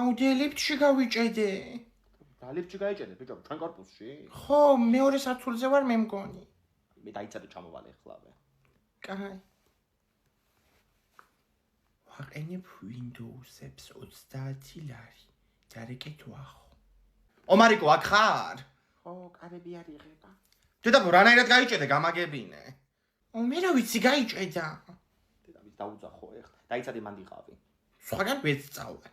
აუდი ლიფტში გავიჭედე. და ლიფტში გაიჭედე, ბიჭო, ჩვენ კორპუსში? ხო, მეორე სართულზე ვარ მე მგონი. მე დაიცადე ჩამოვალე ხლავე. კაი. ვაყენებ Windows-ებს 30 ლარი. დარეკეთვა ხო. ომარიკო აქ ხარ? ხო, კარები არ იღება. დედა რანაირად გაიჭედე გამაგებინე. მე რა ვიცი გაიჭედა. დედამის დაუძახო ეხლა. დაიცადე მანდიყავი. სხვაგან ვეცწავლე.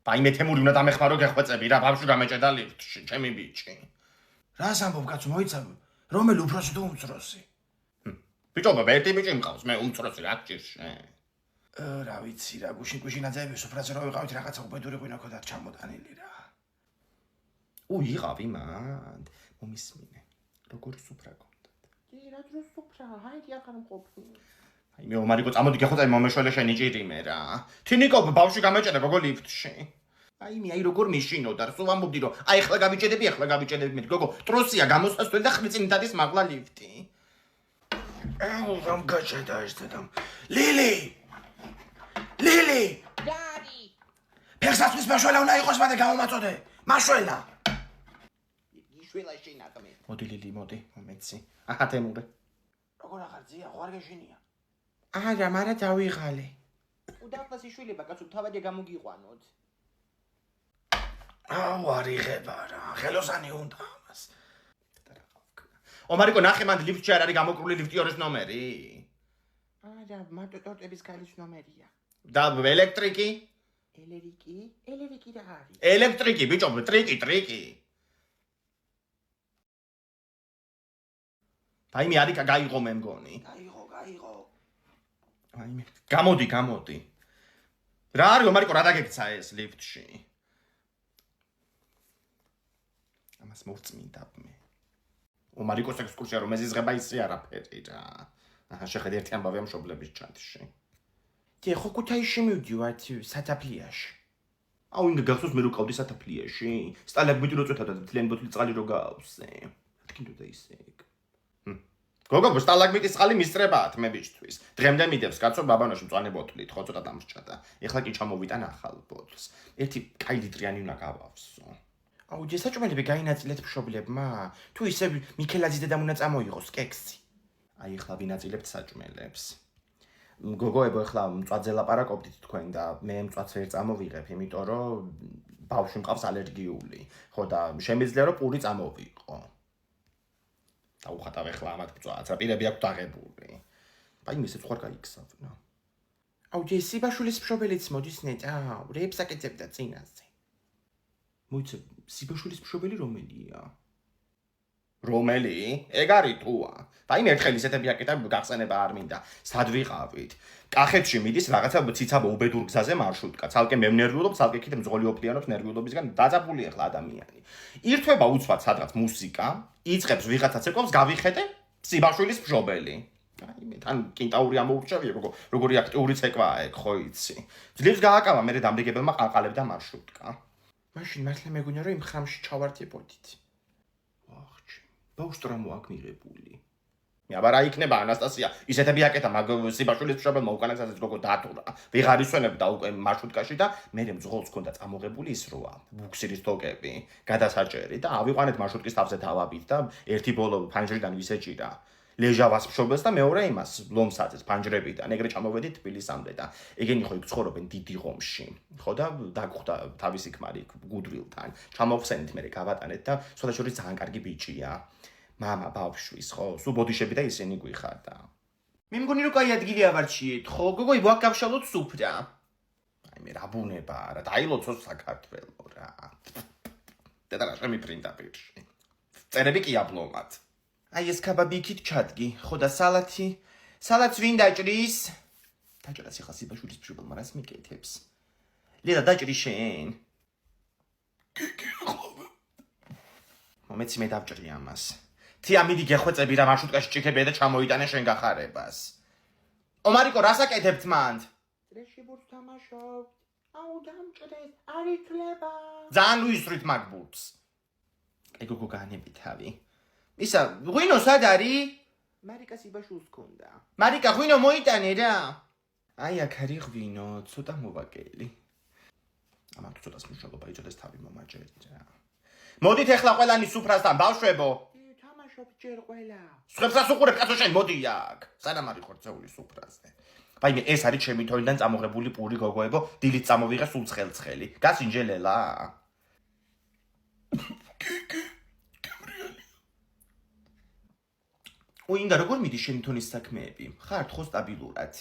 აი მე თემური უნდა დამეხმარო გეხვეწები რა ბავშვი გამეჭედა ლიფტში, ჩემი ბიჭი. რას ამბობ კაცო, მოიცავ, რომელი უფროსი თუ უმცროსი? ბიჭო, ერთი ბიჭი მყავს, მე უმცროსი რა გჭირშე? რა ვიცი რა, გუშინ-გუშინაძეები სუფრაზე რო ვიყავით რაღაცა უბედური ღვინა ქონდა ჩამოტანილი რა. იყავი მანდ, მომისმინე. როგორ სუფრა გქონდათ? რა დროს სუფრა, ჰაიდი ახარ მყოფი. აი მე ომარიკო წამოდი გეხოწე მომეშველე შენი ჭირიმე რა. თინიკო ბავშვი გამეჭედა გოგო ლიფტში. აი მე აი როგორ მიშინოდა, სულ ამბობდი რომ აი ახლა გავიჭედები მე გოგო ტროსია გამოსასწრელი და ხმიწინ დადის მაგლა ლიფტი. ამ გაჭედა ეს დედამ. ლილი! დადი! ფეხსაცმლის მაშველა უნდა იყოს მანდ გამომაწოდე. მაშველა. იშველა შინაგმე. მოდი ლილი, მოდი, მომეცი. აჰა თემურე. როგორ ახარძია, ხო არ გეშინია? არა, მარა დავიღალე. უდაფას იშვილება, კაცო, თავადე გამოგიყვანოთ. აუ არ იღება რა, ხელოსანი უნდა ამას. ომარიკო ნახე მანდ ლიფტში არ არის გამოკრული ლიფტი 2 ნომერი. არა, მარტო ტორტების გალის ნომერია. და ელექტრიკი? ელერიკი რა არის? ელექტრიკი, ბიჭო, ტრიკი. აი მე არიკა გაიღო მე მგონი. გაიღო. აი მე გამოდი. რა არის ომარიკო რა დაგექცა ეს ლიფტში? ამას მოვწმინდა მე. ომარიკოს ექსკურსია რომ ეზიზღება ისი არაფერი რა. აჰა შეხედე ერთი ამბავი ამ მშობლების ჩატში. დი ხო ქუთაისში მივდივართ სათაფლიაში. აუ ინგა გახსოვს მე რო ყავდი სათაფლიაში? სტალაგმიტი რო წვეთავდა და თლიანი ბოთლი წყალი რო გაავსე. თქინდოდა ისე. გოგო სტალაგმიტის წყალი მისწრებათ მე ბიჭთვის. დღემდე მიდევს კაცო ბაბანოში მწვანე ბოთლით, ხო ცოტა დამრჩა. ეხლა კი ჩამოვიტან ახალ ბოთლს. ერთი კაი ლიტრიანი უნდა გავავსო. აუ ჯესაჭმელები გაინაწილეთ მშობლებმა? თუ ისე მიქელაძის დედამ უნდა წამოიღოს კექსი. აი ეხლა ვინაწილებთ საჭმელებს. გოგოებო ეხლა მწვაძე ლაპარაკობდით თქვენ და მე მწვადს ვერ წამოვიღებ, იმიტომ რომ ბავშვი მყავს ალერგიული. ხო და შემიძლია რომ პური წამოვიყო. დაუხატავ ეხლა ამათ მწვადს, რა პირები აქვს დაღებული. აი მისეც ხარ გაიქსავნა. აუ სიბაშვილის მშობელიც მოდის ნეტა, რეებს აკეთებდა წინაზე. მოიცე, სიბაშვილის მშობელი რომელია? რომელი? ეგ არის თუა. აი მე ერთხელ ისეთები აკეთა გახსენება არ მინდა. სად ვიყავით? კახეთში მიდის რაღაცა ციცაბო უბედურ გზაზე მარშრუტკა. ცალკე მე ნერვიულობ, ცალკე კიდე მძღოლი ოფლიანობს ნერვიულობისგან დაძაბული ახლა ადამიანი. ირთვება უცბად სადღაც მუსიკა, იწყებს ვიღაცაც ეკობს გავიხედე სიბაშვილის მშობელი. აი მე თან კინტაური ამოურჩევია გოგო, როგორი აქტიური ცეკვაა ეგ, ხო იცი. ძლივს გააკავა მე დამდეგებელმა ყანყალებდა მარშრუტკა. მაშინ მართლა მეგონა რომ იმ ხამში ჩავარდებოდით. ვახჩი, ბავშვ აქ მიღებული. მე აბა რა იქნება ანასტასია, ისეთები აკეთა მაგ სიბაშვილის მშობელმა უკანასკნელს გოგო დატურა. ვიღარ ისვენებდა უკვე მარშრუტკაში და მე მძღოლს ჰქონდა წამოღებული ის როა, ბუქსირის თოკები, გადასაჭერი და ავიყვანეთ მარშრუტკის თავზე დავაბით და ერთი ბოლო ფანჯრიდან ვისეჭირა. ლეჟავას მშობელს და მეორე იმას ლომსაძეს ფანჯრებიდან ეგრე ჩამოვედით თბილისამდე და ეგენი ხო იქ ცხოვრობენ დიდი ღომში ხო და დაგხვდა თავისი ქმარი გუდრილთან ჩამოვხსენით მე გავატანეთ და სხვადასხვა ძალიან კარგი ბიჭია მამა ბავშვის ხო სულ ბოდიშები და ისინი გვიხარდა მე მგონი რომ კაი ადგილი ავარჩიეთ ხო გოგო იბო აქ გავშალოთ სუფრა აი მე რა ბუნება რა დაილოცო საქართველო რა და რა შემიფრინდა პირში წერები კი აბლომად აი ეს კაბაბი იქით ჩადგი, ხო და სალათს ვინ დაჭრის? დაჭრა სიხა სიბაშვილის მშობელმა რას მიკეთებს? ლედა დაჭრი შენ? მომეცი მე დავჭრი ამას. თია მიდი გეხვეწები რა მარშრუტკაში ჭიქებია და ჩამოიტანე შენ გახარებას. ომარიკო რას აკეთებთ მანდ? დრეში ბურთს თამაშობთ. აუ დამჭრეს, არ ითვლება. ძალიან ვისვრით მაგ ბურთს. აი გოგო განები თავი. ისა, ღვინო სად არის? მარიკა სიბაშვილს ჰქონდა. მარიკა ღვინო მოიტანე რა. აი აქ არის ღვინო, ცოტა მოვაკელი. ამან თუ ცოტას მნიშვნელობა იწოდეს თავი მომაჯერი რა. მოდით ეხლა ყველანი სუფრასთან ბავშვებო. თამაშობ ჯერ ყველა. სხვებსაც უყურებ კაცო შენ მოდი აქ. სანამ არ ხორცეული სუფრაზე. Vaime ეს არის ჩემი თოიდან წამოღებული პური გოგოებო, დილით წამოვიღე სულ ცხელ-ცხელი. გასინჯელელა. უინდა როგორ მიდის შენი თონის საქმეები? ხარ ხო სტაბილურად?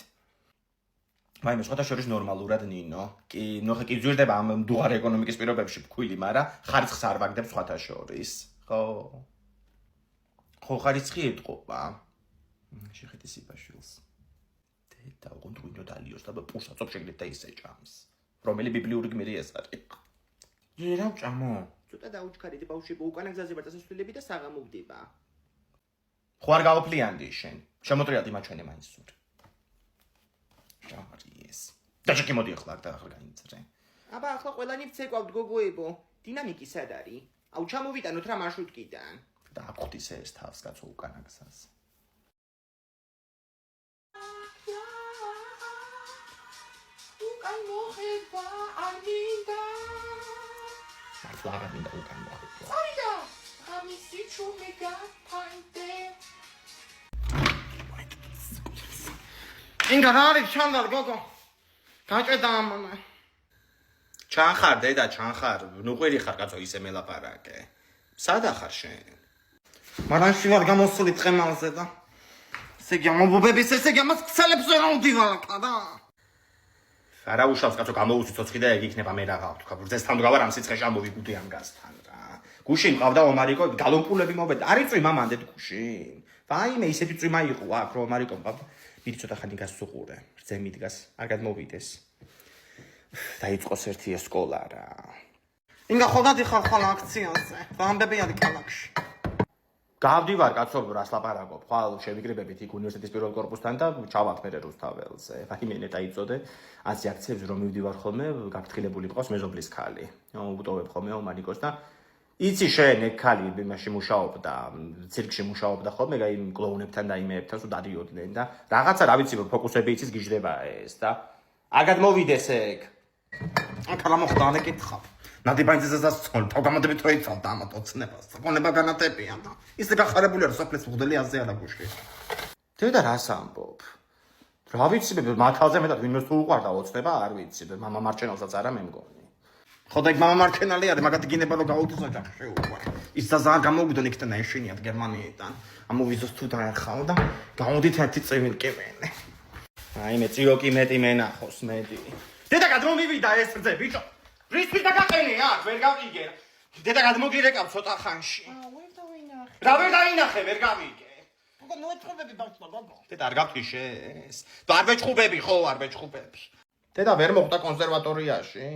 Vaime სხვათა შორის ნორმალურად ნინო. კი, ნუ ხე კი ზვირდება ამ მდუღარ ეკონომიკის პირობებში ფქვილი, მაგრამ ხარისხს არ ვაგდებ სხვათა შორის. ხო. ხო ხარისხი ეთყობა. შეხედე სიბაშვილს. და უყუნ თუნდო დალიოს და პურსა წოფ შეგდეთ და ისე ჭამს. რომელი ბიბლიური გმირი ეს არის? რა ჭამო? ცოტა დაუჩქარეთ ბავშვებო, უკანა გზაზე ვარ დასასვლელები და საღამოვდება. ხო არ გავოფლიანდი შენ. შემოტრიალდი მაჩვენე მაინც სულ. ჟამარიეს. და შეკი მოდი ახლა და ახლა გაინცრე. აბა ახლა ყველანი ვცეკვავთ გოგოებო. დინამიკი სად არის? აუ ჩამოვიტანოთ რა მარშრუტკიდან. და აფხდის ეს თავს კაცო უკანა გზას. მოხება ამინდა მართლა არ მინდა უკან მოხება. ამინდა ამისი ჩუმი გაფანტე ინგა რა არის ჩანდარ გოგო გაჭედა ამანა ჩანხარ დედა ჩანხარ ნუ ყვირი ხარ კაცო ისე მელაპარაკე. სად ახარ შენ? მარანში ვარ გამოსული წემალზე და ესე გამობობების ესე გამას ქსელებს ვერ აუდივალაკა და არა უშავს კაცო გამოუცი ცოცხი და ეგ იქნება მე რაღა ვთქვა. ბრძესთან გავარ ამ სიცხეში ამოვიგუდი ამ გასთან რა. გუშინ ყავდა ომარიკო გალონპულები მოვედა. არ იწვი მამანდეთ გუშინ. ვაიმე ისეთი წვიმა იყო აქ რომ ომარიკო ყავდა. მიდი ცოტა ხანი გასუყურე. რძე მიდგას. არ გადმოვიდეს. დაიწყოს ერთი სკოლა რა. ინგა ხოლმე დიხარ ხოლმე აქციაზე. ვამბები არის ქალაქში. გავდივარ კაცო რას ლაპარაკობ. ხვალ შევიკრიბებით იქ უნივერსიტეტის პირველ კორპუსთან და ჩავალთ მე რუსთაველზე. ვაიმე ნეტა იწოდე. ასე აქციებს რომ მივდივარ ხოლმე, გაფრთხილებული მყავს მეზობლის ქალი. ვუტოვებ ხოლმე ომარიკოს და იცი შენ ეგ ქალი იმაში მუშაობდა, ცირკში მუშაობდა ხოლმე, იმ კლოუნებთან და იმეებთან სულ დადიოდნენ და რაღაცა რა ვიცი ფოკუსები იცის გიждდება ეს და არ გადმოვიდეს ეგ. აქ რა მოხდა ანეკითხავ. ნადიბანძეზას სწორ პროგრამადები თოიცავდა ამ ოცნებას. საკონება განათებია და ისე გახარებული არ სოფლის მღვდელი აზე არა გუშინ. დედა რას ამბობ? რა ვიცი მათალზე მეტად ვინმეს თუ უყვარდა ოცნება არ ვიცი მამა მარჩენალსაც არა მე მგონი. ხო და იქ მამა მარჩენალი არის მაგათი გინება რომ გაუძო ჯახში უყვარ. ის ზაზა არ გამოვიდონ იქიდან ეშინიათ გერმანიიდან. ამოვიზოს თუ დაერხაო და გამოდით ერთი წევენ კემენე. აიმე წიოკი მეტი მენახოს მეტი. დედა გადმომივიდა ეს რძე ბიჭო. რისთვის დაგაყენე აქ ვერ გავიგე. დედა გადმოგირეკავ ცოტა ხანში. ვერ დავინახე. რა ვერ დაინახე ვერ გავიგე. გოგო ნუ ეთხობები ბავშვო გოგო. დედა არ გავთიშეს? და არ ვეჭხუბები ხო არ ვეჭხუბები. დედა ვერ მოხვდა კონსერვატორიაში.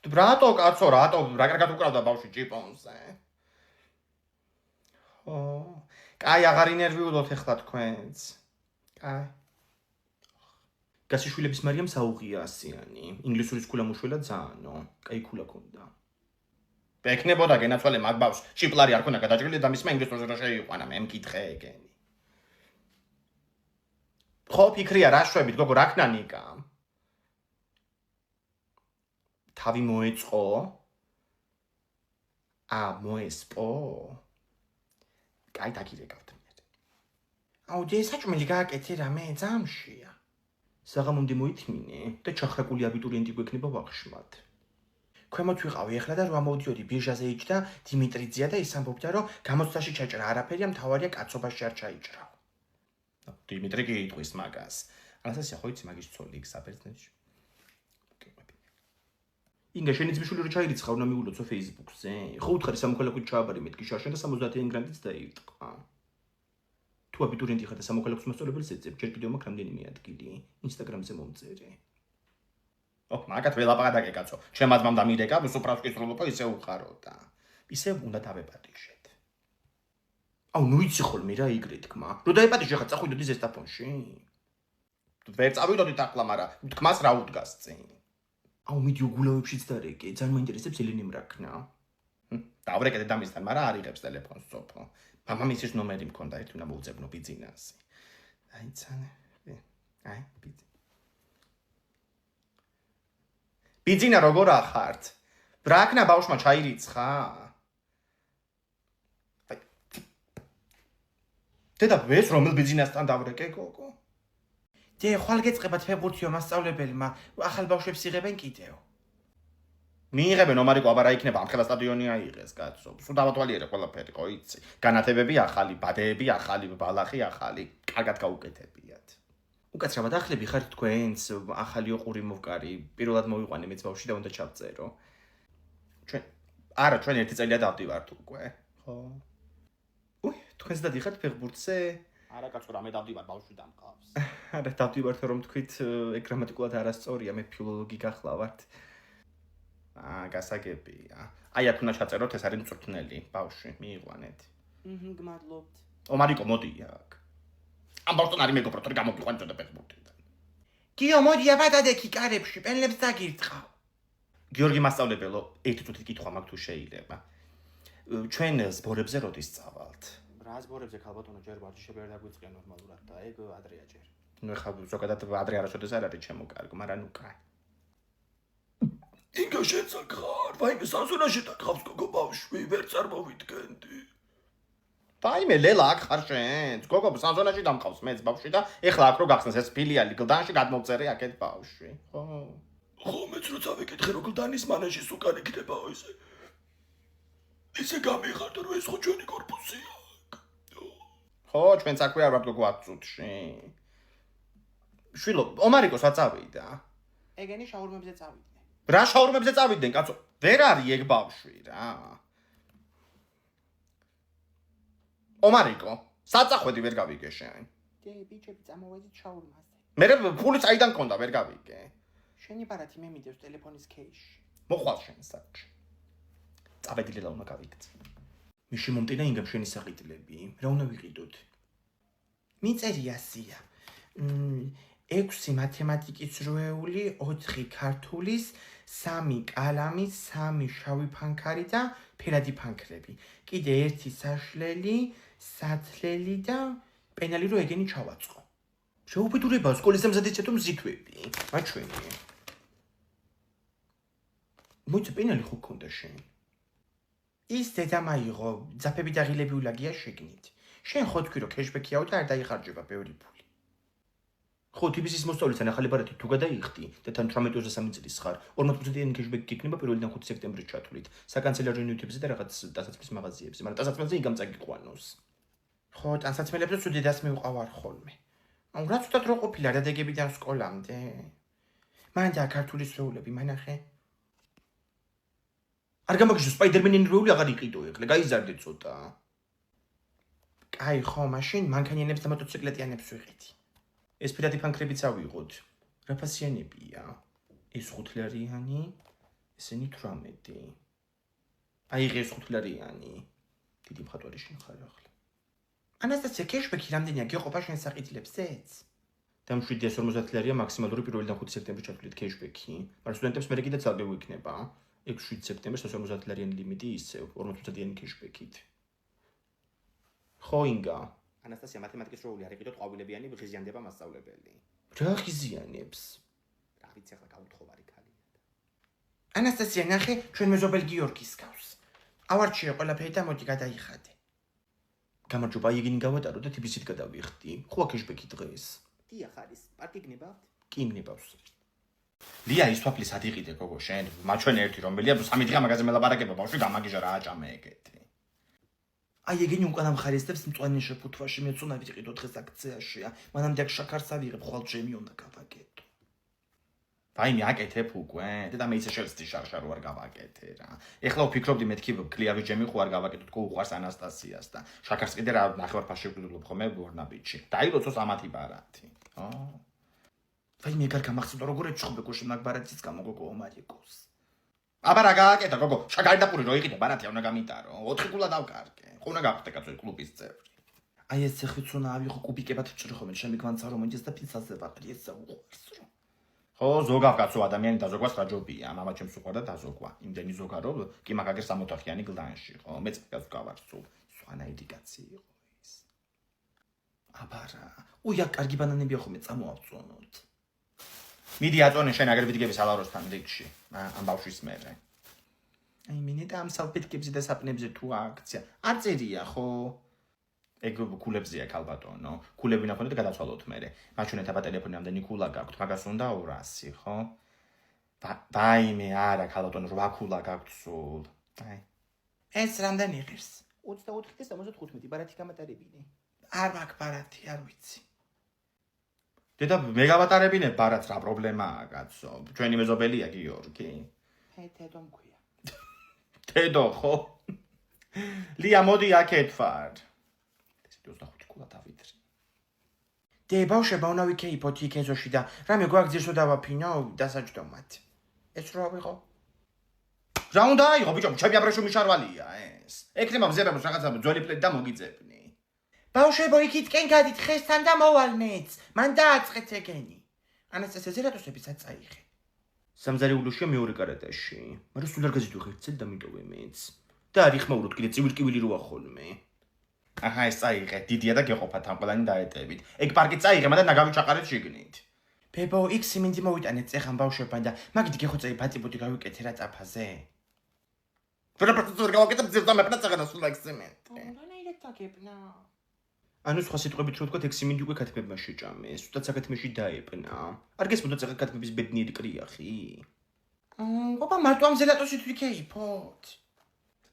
რატო კაცო რატო რა კარგად უკრავდა ბავშვი ჭიპონზე. ხო. კაი აღარ ინერვიულობთ ეხლა თქვენც. კაი. გასიშვილების მარიამ საუღია ასიანი. ინგლისურის ქულა მუშველა ძაანო. კაი ქულა ქონდა. ეკნებოდა გენაცვალე მაგ ბავშვს. ჭიპლარი არ ქონდა გადაჭრილი და მისმა ინგლისურზე რა შეიყვანა მე მკითხე ეგენი. ხო ფიქრია რა შვებით გოგო რა ქნა ნიკა? თავი მოეწყო? მოესპო? კაი დაგირეკავთ მე. აუ ჯე საჭმელი გააკეთე რამე ძამშია. საღამომდე მოითმინე და ჩახრაკული აბიტურიენტი გვექნება ვახშმად. ქვემოთ ვიყავი ახლა და რა მოვდიოდი ბირჟაზე იჯდა დიმიტრიძია და ის ამბობდა რომ გამოცდაში ჩაჭრა არაფერია მთავარია კაცობაში არ ჩაიჭრა. დიმიტრი კი იტყვის მაგას. ანასტასია ხო იცი მაგის ცოლი იქ საბერძნეთში. ინგა შენი ძმისშვილი რო ჩაირიცხა უნდა მიულოცო Facebook-ზე. ხო უთხარი სამოქალაქო ჩააბარე მეთქი შარშან და 70 გრანტიც დაირტყა. თუ აბიტურიენტი ხარ და სამოქალაქო მასწავლებელს ეძებ, ჯერ კიდევ მაქვს რამდენიმე ადგილი. Instagram-ზე მომწერე. მაგათ ველაპარაკე კაცო. ჩემად მამ დამირეკა, სუფრასკის როლოპა ისე უყაროდა. ისე უნდა დავეპატიშეთ. აუ ნუ იცი ხოლმე რა იგრე თქმა. რო დაეპატიშე ხა წახვიდოდი ზესტაფონში. ვერ წავიდოდი ახლა, მაგრამ თქმას რა უდგას წინ. აუ მიდი უგულავებშიც დარეკე, ძალიან მაინტერესებს ელენე მრაქნა. დავრეკე დედამისთან, მაგრამ არ იღებს ტელეფონს სოფო. მამამისის ნომერი მქონდა, ერთი უნდა მოუძებნო ბიძინასი. აიცანე. აი, ბიძი. ბიძინა როგორ ახართ? ბრაკნა ბავშვმა ჩაირიცხა? დედა ვეს რომელ ბიძინასთან დავრეკე გოგო? დე ხვალ გეწყებათ ფეხბურთიო მასწავლებელმა, ახალ ბავშვებს იღებენ კიდევ. მიიღებენ ომარიკო, აბა რა იქნება, ამხელა სტადიონი აიღეს, კაცო. სულ დავათვალიერე ყველაფერი, ხო იცი? განათებები ახალი, ბადეები ახალი, ბალახი ახალი, კარგად გაუკეთებიათ. უკაცრავად ახლები ხართ თქვენს, ახალი ოყური მოვკარი, პირველად მოვიყვანე მეც ბავშვი და უნდა ჩავწერო. ჩვენ ერთი წელია დავდივართ უკვე, ხო? თქვენს დადიხართ ფეხბურთზე? არა კაცო, რამე დავდივარ, ბავშვი დამყავს. არა, დავდივართ რომ თქვით, გრამატიკულად არასწორია, მე ფილოლოგი გახლავართ. გასაგებია. აი აქ უნდა ჩაწეროთ, ეს არის მწვრთნელი, ბავშვი, მიიყვანეთ. გმადლობთ. ომარიკო, მოდი აქ. ამ ბავშვთან არის მეგობრად, რომ გამოგიყვანეთ და ფეხბურთიდან. გიო, მოდი აბადადექი კარებში, პენლებს დაგირწყავ. გიორგი მასწავლებელო, ერთი წუთით კითხვა მაქვს თუ შეიძლება. ჩვენ ზბორებზე როდის წავალთ? რა ზბორებზე ქალბატონო, ჯერ ვარჯიშები არ დაგვიწყია ნორმალურად და ეგ ადრეა ჯერ. ნუ ხა ზოგადად ადრე არასოდეს არ არის ჩემო კარგო, მაგრამ ნუ კაი. ინგა შეცაგხარ, ვაიმე სანსონაში დაგხავს გოგო ბავშვი, ვერ წარმოვიდგენდი. ვაიმე ლელა აქ ხარ შენ? გოგო სანსონაში დამყავს მეც ბავშვი და ეხლა აქ რო გახსნეს ეს ფილიალი გლდანში გადმოვწერე აქეთ ბავშვი. ხო. ხო, მეც რო წავიკითხე, რომ გლდანის მანეჟის უკან იქნებაო ესე. ესე გამიხარდა, რომ ეს ხო ჩვენი კორპუსია. ხო, ჩვენ საქმე არ ვართ გოგო 10 წუთში. შვილო, ომარიკოს აწავიდა. ეგენი შაურმებზე წავიდნენ. რა შაურმებზე წავიდნენ, კაცო? ვერ არის ეგ ბავშვი რა. ომარიკო, საწახვედი ვერ გავიგე შენ. დე ბიჭები წამოვედით შაურმაზე. მე ფული წაიდან მქონდა, ვერ გავიგე. შენი ბარათი მე მიდევს ტელეფონის კეიშში. მოხვალ შენ საჭი. წავედი ლელა უნდა გავიგე. მიში მომტენა ინგამ შენი საყიდლები. რა უნდა ვიყიდოთ? მიწერია სია. 6 მათემატიკის როეული, 4 ქართულის, 3 კალამის, 3 შავი ფანქარი და ფერადი ფანქრები. კიდე 1 საშლელი, სათლელი და პენალი რო ეგენი ჩავაწყო. შეუბედურება სკოლის ამზადეთ თუ მზითვები. მაჩვენი. მოიცა პენალი ხო გქონდა შენ? ის დედამ აიღო, ძაფები და ღილები ულაგია შეგნით. შენ ხო თქვი რომ ქეშბექიაო და არ დაიხარჯება ბევრი ფული. ხო, თბილისის მოსწავლეთან ახალი ბარათი თუ გადაიხდი და თან 18-23 წლის ხარ, 40%-იანი ქეშბექი გიქნება 1-დან 5 სექტემბრის ჩათვლით. საკანცელერო ნივთებზე და რაღაც დასაცმლის მაღაზიებზე, მაგრამ დასაცმელზე იგამ წაგიყვანოს. ხო, დასაცმელებზე ცუდი დას მივყავარ ხოლმე. აუ რა ცუდად რო ყოფილა დადებიდან სკოლამდე. მან და ქართულის როულები მანახე. არ გამაგიჟო სპაიდერმენის როული აღარ იყიდო ეხლა, გაიზარდე ცოტა. კაი, ხო, მაშინ მანქანიანებს და მოტოციკლეტიანებს ვიყიდი. ეს ფერადი ფანქრებიც ავიღოთ. რა ფასიანებია? ეს 5 ლარიანი, ესენი 18. აიღე ეს 5 ლარიანი. დიდი მხატვარი შენ ხარ ახლა. ანასტასია, ქეშბექი რამდენია გეყოფა შენ საყიდლებზეც? დამ 750 ლარია მაქსიმალური 1-დან 5 სექტემბრის ჩათვლით ქეშბექი. მაგრამ სტუდენტებს მე კიდე ძალზე ვიქნება. 6-7 სექტემბერს 150 ლარიანი ლიმიტი ისევ 40%-იანი ქეშბექით. ხო ინგა. ანასტასია, მათემატიკის როული არ იყიდოთ ყვავილებიანი ღიზიანდება მასწავლებელი. რა ღიზიანებს? რა ვიცი ახლა გაუთხოვარი ქალია. ანასტასია, ნახე, ჩვენ მეზობელ გიორგის გავს. ავარჩიე ყველაფერი და მოდი გადაიხადე. გამარჯობა, იგინი გავატარო და თბილისით გადავიხდი. ხო ქეშბექი დღეს. დიახ არის, პარკი გნებავთ? კი მნებავს. ლია ის თვაფლის ადიყიდე გოგო შენ, მაჩვენ ერთი რომელია 3 დღე მაგაზე მელაპარაკება, ბავშვი გამაგიჟა რა აჭამე ეგეთი. აი ეგენი უკან ამხარესდებს მწვანე შეფუთვაში მეც უნდა ვიყიდო დღეს აქციაშია. მანამდე აქ შაქარს ავიღებ, ხვალ ჩემი უნდა გავაკეთო. ვაიმე აკეთებ უკვე და მე ისე შევსდი შარშა რო არ გავაკეთე რა. ეხლა ვფიქრობდი მეთქი კლიავი ჯემი ხო არ გავაკეთო, თქო უყვარს ანასტასიას და შაქარს კიდე რა ნახევარ ფასში ვგულობ ხოლმე ბორნაბიჩი. დაილოცოს ამათი ბარათი. ვაიმე ეგარ გამახსოვდა როგორ ეჩხუბე გუშინ მაგ ბარათის გამო გოგო ომარიკოს. აბა რა გააკეთა გოგო, შაქარი და პური რო იყიდე ბარათი უნდა გამიტარო. 4 კულა დავკარგე. ხო უნდა გავხდე კაცო კლუბის წევრი. აი ეს ხვიც უნდა ავიღო კუბიკებად ვჭრი ხოლმე, შემი გვანცა რომ ინჯეს და პიცაზე ვაყრი ეს უყვარს რო. ხო, ზოგავ კაცო ადამიანი დაზოგვას რა ჯობია, მამა ჩემს უყვარდა დაზოგვა. იმდენი ზოგა რო კი მაგაგერ 60 ოთახიანი გლდანში, ხო? მეც კაცო გავარ სულ. სვანაიდი კაცი იყო ის. აბა რა. უია კარგი ბანანებია ხოლმე წამოავწონოთ. მიდი აწონე შენ აგერ ვიდგები სალაროსთან რიგში. ამ ბავშვის მერე. აი მინეტა ამ სალფეტკებზე და საპნებზე თუ აქცია. არ წერია ხო? ეგ ქულებზეა ქალბატონო. ქულები ნახოთ და გადაცვალოთ მერე. მაშინ ეთაბა ტელეფონი ამდენი ქულა გაქვთ, მაგას უნდა 200, ხო? ვაიმე, არა ქალბატონო, 8 ქულა გაქვთ სულ. აი. ეს რამდენი ღირს? 24 და 75 ბარათი გამატარებინე. არ მაქვს ბარათი, არ ვიცი. დედა მე გავატარებინე ბარათს, რა პრობლემაა, კაცო? ჩვენი მეზობელია გიორგი. თედო მქვია. თედო ხო? ლია მოდი აქეთ ვარ. 25 ქულა დავიდრე. დე ბავშვებო, უნდა ვიქეიფოთ იქ ეზოში და რამე გვაქვს ძირს დავაფინო დასაჯდომად. ეს რა ვიყო? რა უნდა აიღო ბიჭო, ჩემი აბრეშუმი შარვალია ეს. ეკნება მზერებს რაღაცა ძველი პლეტი და მოგიძებნი. ბავშვებო, იქითკენ გადით ხესთან და მოვალმეც. მან დააწყეთ ეგენი. ანასტასია ზერატოსებისაც წაიღე. სამზარეულოშია მეორე კარატაში. მაგრამ სულ არ გაზიდო ღერცელ და მიტოვე მეც. და არ იხმაუროთ კიდე წივილ-კივილი როა ხოლმე. აჰა, ეს წაიღე, დიდია და გეყოფათ ამ ყველანი დაეტევით. ეგ პარკი წაიღე, მაგრამ ნაგავი ჩაყარეთ შიგნით. ბებო, იქ სიმინდი მოვიტანეთ წეხან ბავშვებთან და მაგით გეხოცე ბატიბოდი გავიკეთე რა წაფაზე. პროფესორ გავაკეთებ ზერდა მეფნა წაღანა სულ ექსემენტი. რანაირად დაგებნა? ანუ სხვა სიტყვებით რო ვთქვა, ექსიმინდი უკვე ქათმებმა შეჭამეს, სულაც საკათმეში დაეპნა. არ გესმოდა წაღა ქათმების ბედნიერი კრიახი. ოპა, მარტო ამ ზელატოსით ვიქეიფოთ.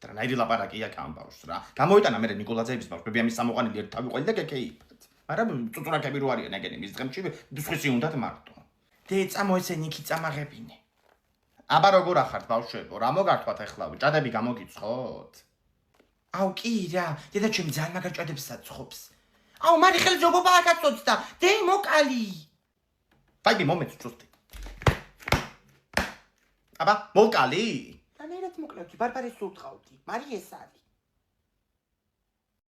რანაირი ლაპარაკი აქ ამ ბავშვს რა. გამოვიტანა მე ნიკოლაძეების ბავშვები ამის სამოყვანილი ერთ თავი ყოლი და გეკეიფათ. მაგრამ წუწურაკები რო არიან ეგენი მის დღემში, სხვისი უნდათ მარტო. დე წამო ესენი იქი წამაღებინე. აბა როგორ ახართ ბავშვებო, რა მოგართვათ ახლა? ჭადები გამოგიცხოთ? აუ კი რა, დედა ჩემი ძალიან მაგარ ჭადებს საცხობს. აუ მარი ხელჯობობა აკაცოც და დე მოკალი. დაიბი მომეც წუსტი. აბა მოვკალი? რანაირად მოკლევდი, ბარბარეს უთყავდი. მარი ეს არის.